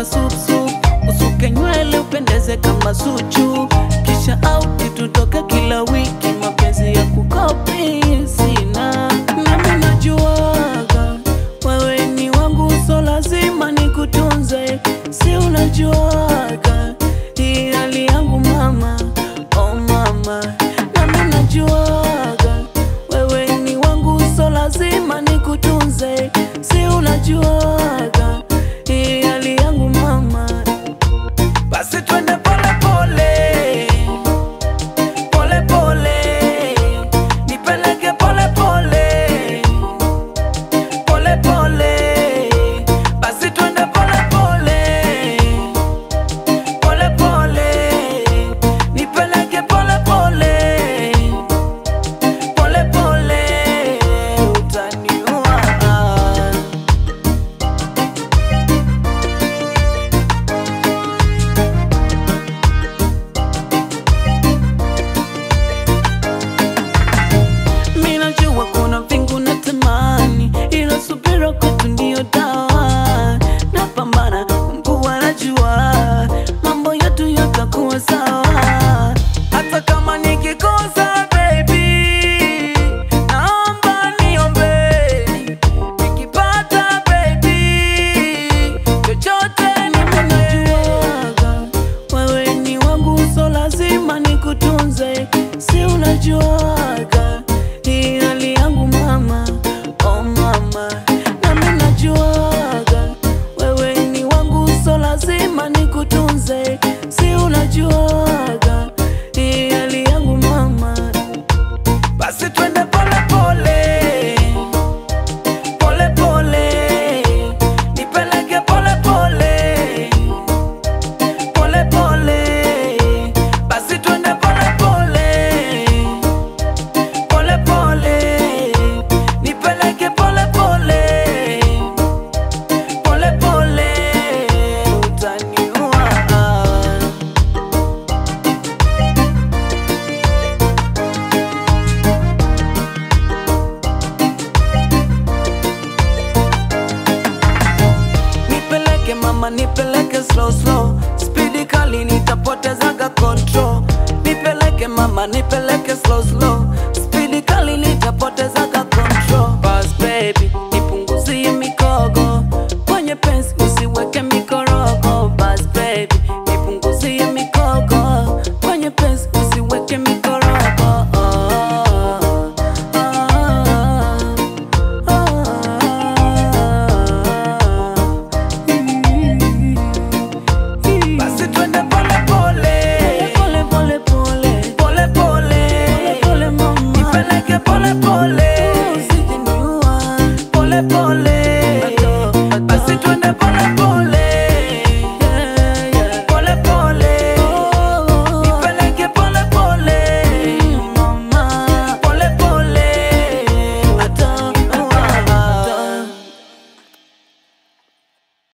nataka sup usuke nywele upendeze kama Zuchu, kisha out tutoke kila wiki, mapenzi ya kukopi sina. Nami najuaga wewe ni wangu, so lazima nikutunze, si unajuaga hii hali yangu mama, oh mama. Nami najuaga wewe ni wangu, so lazima nikutunze, si unajuaga hii hali yangu mama. Basi twende pole pole, pole pole, nipeleke pole pole, pole pole. Basi twende pole pole, pole pole, nipeleke pole pole, pole pole, utaniua. Minajua kuna vingu na tamani, ila subira kwetu ndio dawa. Napambana Mungu anajua, mambo yetu yatakuwa sawa. Hata kama nikikosa baby, naomba niombe, nikipata baby, chochote nimenajuaga wewe ni wangu, so lazima nikutunze, si unajuaga hii hali yangu mama, oh mama. Nami najuaga wewe ni wangu, so lazima nikutunze, si unajuaga hii hali yangu mama. Basi twende pole pole, pole pole, nipeleke pole pole, pole pole. Basi twende pole pole, pole pole, nipeleke pole pole, pole pole, utaniua. Nipeleke mama, nipeleke slow slow, speed kali nitapotezaga control. Nipeleke mama, nipeleke